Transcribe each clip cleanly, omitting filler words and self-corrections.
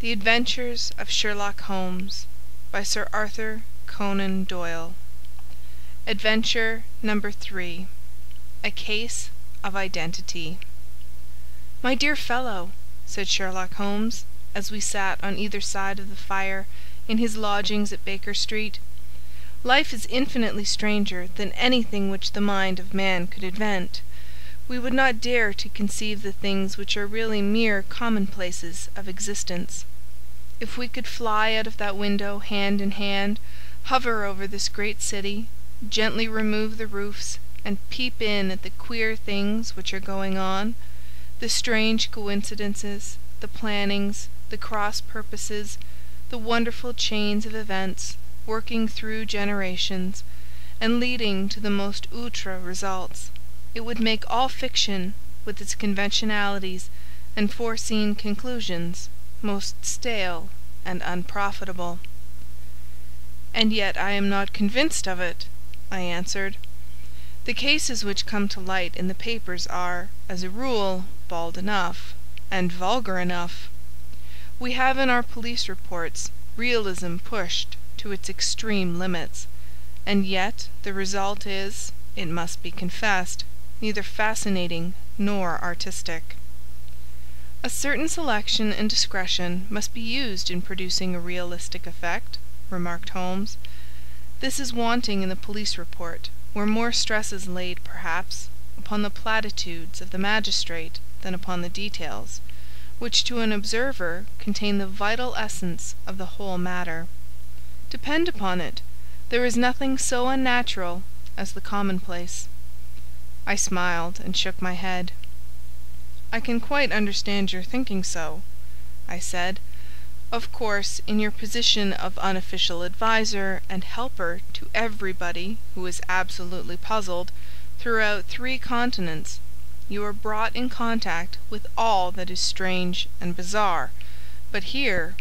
The Adventures of Sherlock Holmes by Sir Arthur Conan Doyle. Adventure number 3. A Case of Identity. "My dear fellow," said Sherlock Holmes, as we sat on either side of the fire in his lodgings at Baker Street, "life is infinitely stranger than anything which the mind of man could invent. We would not dare to conceive the things which are really mere commonplaces of existence. If we could fly out of that window hand in hand, hover over this great city, gently remove the roofs, and peep in at the queer things which are going on, the strange coincidences, the plannings, the cross purposes, the wonderful chains of events, working through generations, and leading to the most outre results, it would make all fiction, with its conventionalities and foreseen conclusions, most stale and unprofitable." "And yet I am not convinced of it," I answered. "The cases which come to light in the papers are, as a rule, bald enough, and vulgar enough. We have in our police reports realism pushed to its extreme limits, and yet the result is, it must be confessed, neither fascinating nor artistic." "A certain selection and discretion must be used in producing a realistic effect," remarked Holmes. "This is wanting in the police report, where more stress is laid, perhaps, upon the platitudes of the magistrate than upon the details, which to an observer contain the vital essence of the whole matter. Depend upon it, there is nothing so unnatural as the commonplace." I smiled and shook my head. "I can quite understand your thinking so," I said. "Of course, in your position of unofficial adviser and helper to everybody who is absolutely puzzled throughout 3 continents, you are brought in contact with all that is strange and bizarre. But here—"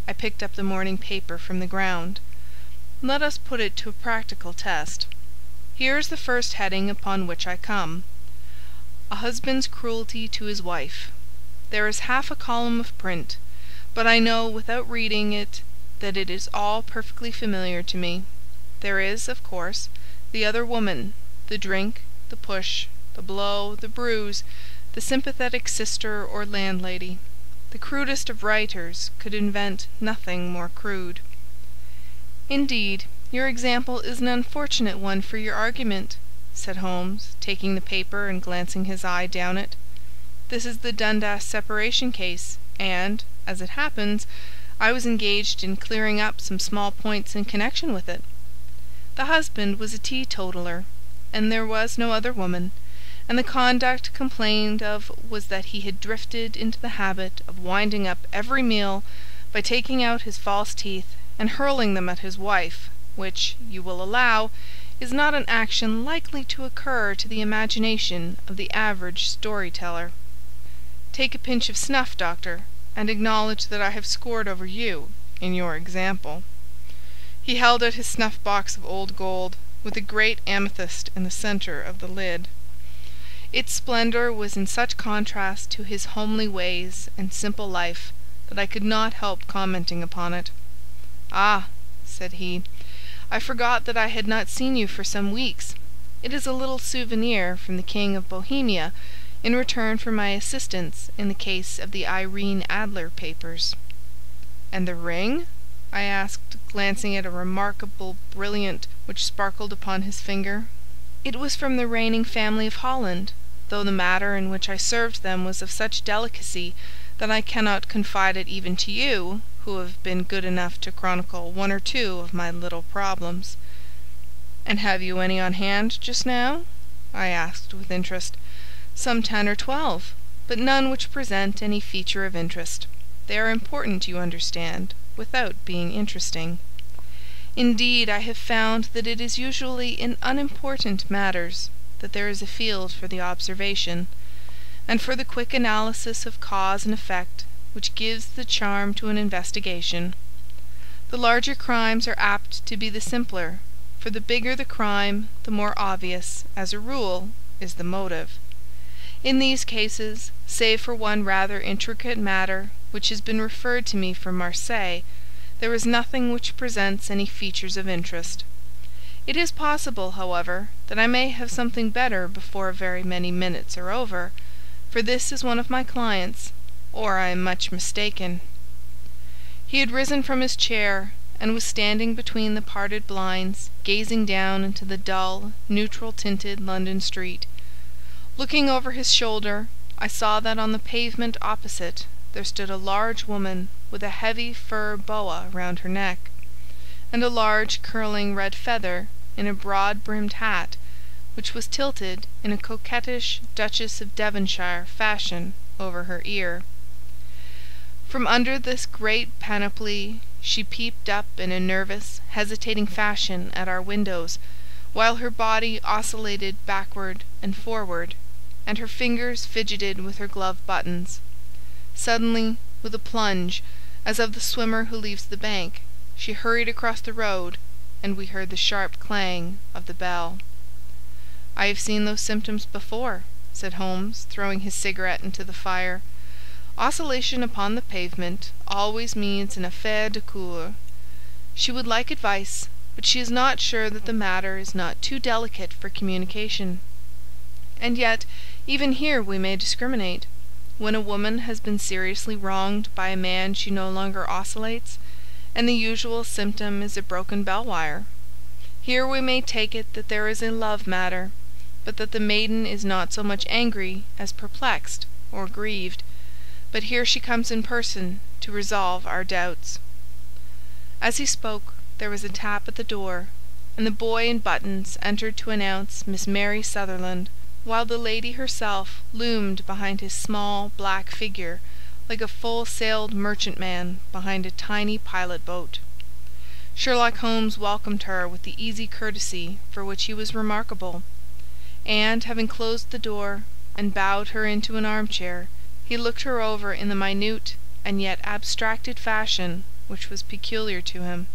I picked up the morning paper from the ground. "Let us put it to a practical test. Here is the first heading upon which I come: 'A husband's cruelty to his wife.' There is half a column of print, but I know without reading it that it is all perfectly familiar to me. There is, of course, the other woman, the drink, the push, the blow, the bruise, the sympathetic sister or landlady. The crudest of writers could invent nothing more crude." "Indeed, your example is an unfortunate one for your argument," said Holmes, taking the paper and glancing his eye down it. "This is the Dundas separation case, and, as it happens, I was engaged in clearing up some small points in connection with it. The husband was a teetotaler, and there was no other woman, and the conduct complained of was that he had drifted into the habit of winding up every meal by taking out his false teeth and hurling them at his wife, which, you will allow, is not an action likely to occur to the imagination of the average story-teller. Take a pinch of snuff, doctor, and acknowledge that I have scored over you in your example." He held out his snuff-box of old gold, with a great amethyst in the centre of the lid. Its splendour was in such contrast to his homely ways and simple life that I could not help commenting upon it. "Ah," said he, "I forgot that I had not seen you for some weeks. It is a little souvenir from the King of Bohemia in return for my assistance in the case of the Irene Adler papers." "And the ring?" I asked, glancing at a remarkable brilliant which sparkled upon his finger. "It was from the reigning family of Holland, though the matter in which I served them was of such delicacy that I cannot confide it even to you, who have been good enough to chronicle 1 or 2 of my little problems." "And have you any on hand just now?" I asked with interest. "Some 10 or 12, but none which present any feature of interest. They are important, you understand, without being interesting. Indeed, I have found that it is usually in unimportant matters that there is a field for the observation, and for the quick analysis of cause and effect which gives the charm to an investigation. The larger crimes are apt to be the simpler, for the bigger the crime, the more obvious, as a rule, is the motive. In these cases, save for one rather intricate matter which has been referred to me from Marseilles, there is nothing which presents any features of interest. It is possible, however, that I may have something better before very many minutes are over, for this is one of my clients, or I am much mistaken." He had risen from his chair, and was standing between the parted blinds, gazing down into the dull, neutral-tinted London street. Looking over his shoulder, I saw that on the pavement opposite there stood a large woman with a heavy fur boa round her neck, and a large curling red feather in a broad-brimmed hat, which was tilted in a coquettish Duchess of Devonshire fashion over her ear. From under this great panoply she peeped up in a nervous, hesitating fashion at our windows, while her body oscillated backward and forward, and her fingers fidgeted with her glove buttons. Suddenly, with a plunge, as of the swimmer who leaves the bank, she hurried across the road, and we heard the sharp clang of the bell. "I have seen those symptoms before," said Holmes, throwing his cigarette into the fire. "Oscillation upon the pavement always means an affaire de coeur. She would like advice, but she is not sure that the matter is not too delicate for communication. And yet, even here we may discriminate. When a woman has been seriously wronged by a man she no longer oscillates, and the usual symptom is a broken bell wire. Here we may take it that there is a love matter, but that the maiden is not so much angry as perplexed or grieved. But here she comes in person to resolve our doubts." As he spoke, there was a tap at the door, and the boy in buttons entered to announce Miss Mary Sutherland, while the lady herself loomed behind his small black figure like a full-sailed merchantman behind a tiny pilot-boat. Sherlock Holmes welcomed her with the easy courtesy for which he was remarkable, and, having closed the door and bowed her into an armchair, he looked her over in the minute and yet abstracted fashion which was peculiar to him.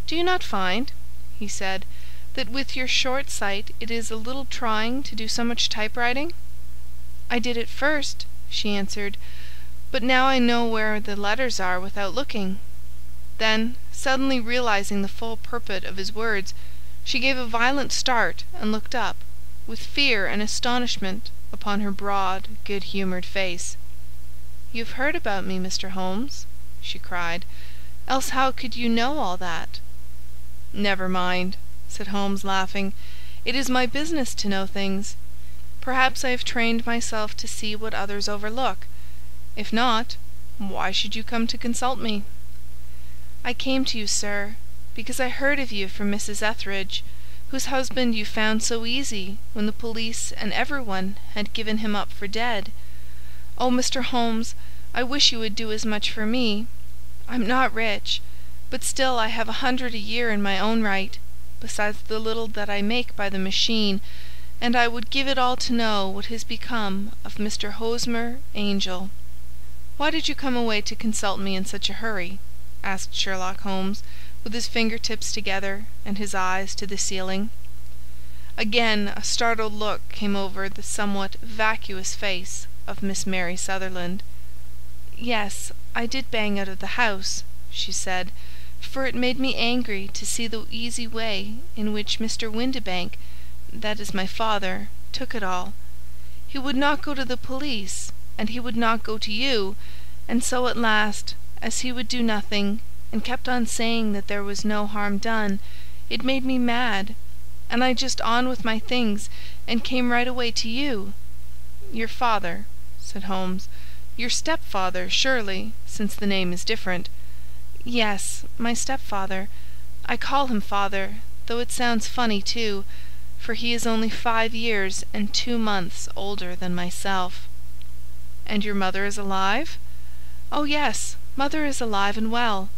"Do you not find," he said, "that with your short sight it is a little trying to do so much typewriting?" "I did at first," she answered, "but now I know where the letters are without looking." Then, suddenly realizing the full purport of his words, she gave a violent start and looked up, with fear and astonishment upon her broad, good-humoured face. "You have heard about me, Mr. Holmes," she cried. "Else how could you know all that?" "Never mind," said Holmes, laughing. "It is my business to know things. Perhaps I have trained myself to see what others overlook. If not, why should you come to consult me?" "I came to you, sir, because I heard of you from Mrs. Etheridge, whose husband you found so easy when the police and everyone had given him up for dead. Oh, Mr. Holmes, I wish you would do as much for me. I'm not rich, but still I have 100 a year in my own right, besides the little that I make by the machine, and I would give it all to know what has become of Mr. Hosmer Angel." "Why did you come away to consult me in such a hurry?" asked Sherlock Holmes, with his finger-tips together and his eyes to the ceiling. Again a startled look came over the somewhat vacuous face of Miss Mary Sutherland. "Yes, I did bang out of the house," she said, "for it made me angry to see the easy way in which Mr. Windibank, that is my father, took it all. He would not go to the police, and he would not go to you, and so at last, as he would do nothing, and kept on saying that there was no harm done, it made me mad, and I just on with my things, and came right away to you." "Your father," said Holmes. "Your stepfather, surely, since the name is different." "Yes, my stepfather. I call him father, though it sounds funny too, for he is only 5 years and 2 months older than myself." "And your mother is alive?" "Oh yes, mother is alive and well.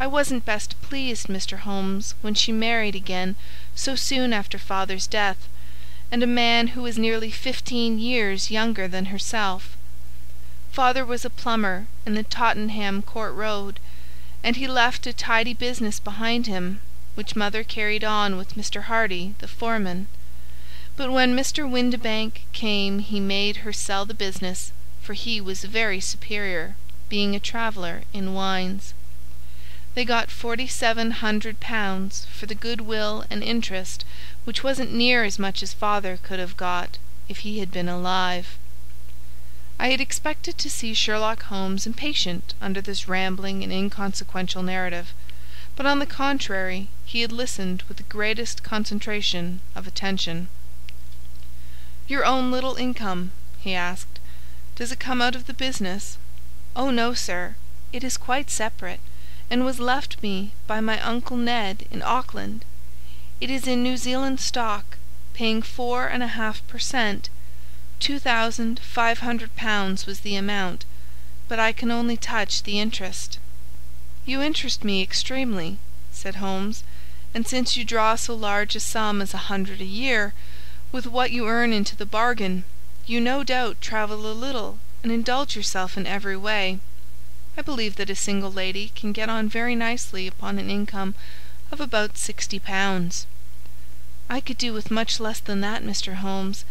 I wasn't best pleased, Mr. Holmes, when she married again so soon after father's death, and a man who was nearly 15 years younger than herself. Father was a plumber in the Tottenham Court Road, and he left a tidy business behind him, which mother carried on with Mr. Hardy, the foreman. But when Mr. Windibank came he made her sell the business, for he was very superior. being a traveller in wines. They got £4,700 for the goodwill and interest, which wasn't near as much as father could have got if he had been alive. I had expected to see Sherlock Holmes impatient under this rambling and inconsequential narrative, but on the contrary he had listened with the greatest concentration of attention. "Your own little income?" he asked. "Does it come out of the business?" "Oh no, sir. It is quite separate, and was left me by my Uncle Ned in Auckland. It is in New Zealand stock, paying 4½ per cent. £2,500 was the amount, but I can only touch the interest." "You interest me extremely," said Holmes, "and since you draw so large a sum as 100 a year, with what you earn into the bargain, you no doubt travel a little and indulge yourself in every way. I believe that a single lady can get on very nicely upon an income of about £60. "I could do with much less than that, Mr. Holmes,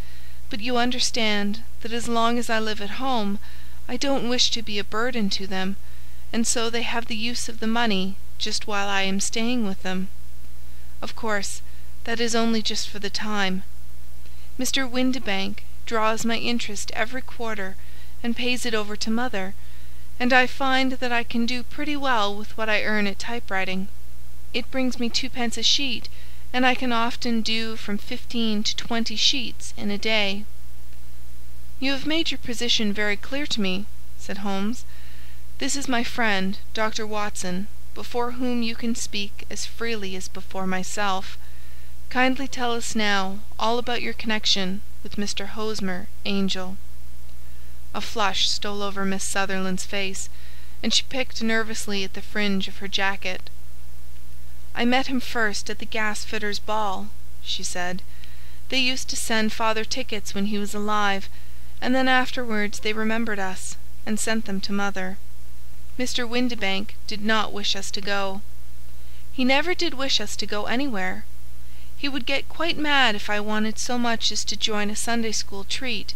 but you understand that as long as I live at home I don't wish to be a burden to them, and so they have the use of the money just while I am staying with them. Of course, that is only just for the time. Mr. Windibank draws my interest every quarter and pays it over to mother, and I find that I can do pretty well with what I earn at typewriting. It brings me 2d. a sheet, and I can often do from 15 to 20 sheets in a day." "You have made your position very clear to me," said Holmes. "This is my friend, Dr. Watson, before whom you can speak as freely as before myself. Kindly tell us now all about your connection with Mr. Hosmer Angel." A flush stole over Miss Sutherland's face, and she picked nervously at the fringe of her jacket. "I met him first at the gasfitters' ball," she said. "They used to send father tickets when he was alive, and then afterwards they remembered us, and sent them to mother. Mr. Windibank did not wish us to go. He never did wish us to go anywhere. He would get quite mad if I wanted so much as to join a Sunday school treat.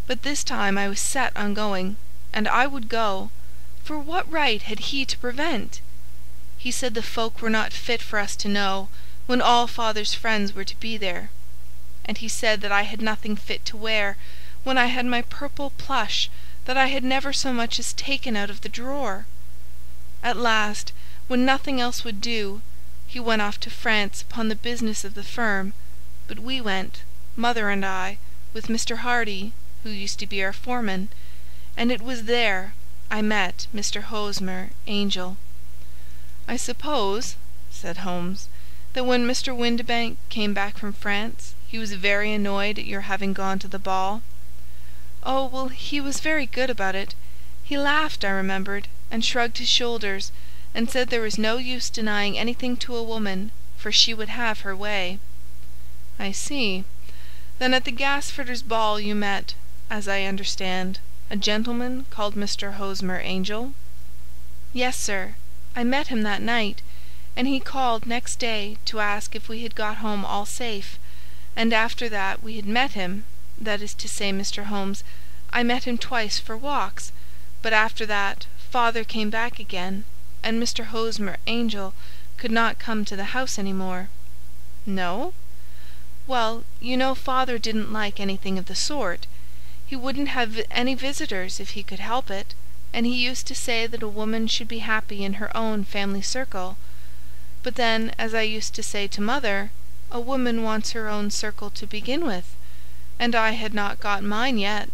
But this time I was set on going, and I would go, for what right had he to prevent? He said the folk were not fit for us to know, when all father's friends were to be there. And he said that I had nothing fit to wear, when I had my purple plush that I had never so much as taken out of the drawer. At last, when nothing else would do, he went off to France upon the business of the firm, but we went, mother and I, with Mr. Hardy, who used to be our foreman, and it was there I met Mr. Hosmer Angel." "I suppose," said Holmes, "that when Mr. Windibank came back from France he was very annoyed at your having gone to the ball." "Oh, well, he was very good about it. He laughed, I remembered, and shrugged his shoulders, and said there was no use denying anything to a woman, for she would have her way." "I see. Then at the gasfitters' ball you met, as I understand, a gentleman called Mr. Hosmer Angel?" "Yes, sir. I met him that night, and he called next day to ask if we had got home all safe, and after that we had met him, that is to say, Mr. Holmes, I met him twice for walks, but after that father came back again, and Mr. Hosmer Angel could not come to the house any more." "No?" "Well, you know father didn't like anything of the sort. He wouldn't have any visitors if he could help it, and he used to say that a woman should be happy in her own family circle. But then, as I used to say to mother, a woman wants her own circle to begin with, and I had not got mine yet."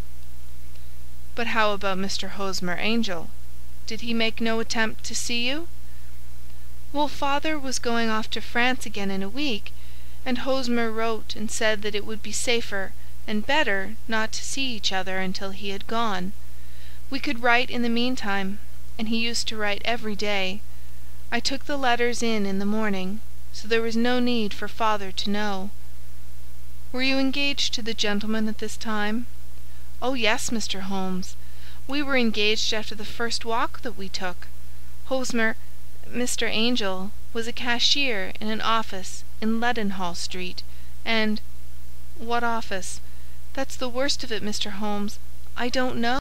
"But how about Mr. Hosmer Angel? Did he make no attempt to see you?" "Well, father was going off to France again in a week, and Hosmer wrote and said that it would be safer and better not to see each other until he had gone. We could write in the meantime, and he used to write every day. I took the letters in the morning, so there was no need for father to know." "Were you engaged to the gentleman at this time?" "Oh yes, Mr. Holmes. We were engaged after the first walk that we took. Mr. Angel was a cashier in an office in Leadenhall Street, and—" "What office? That's the worst of it, Mr. Holmes. I don't know."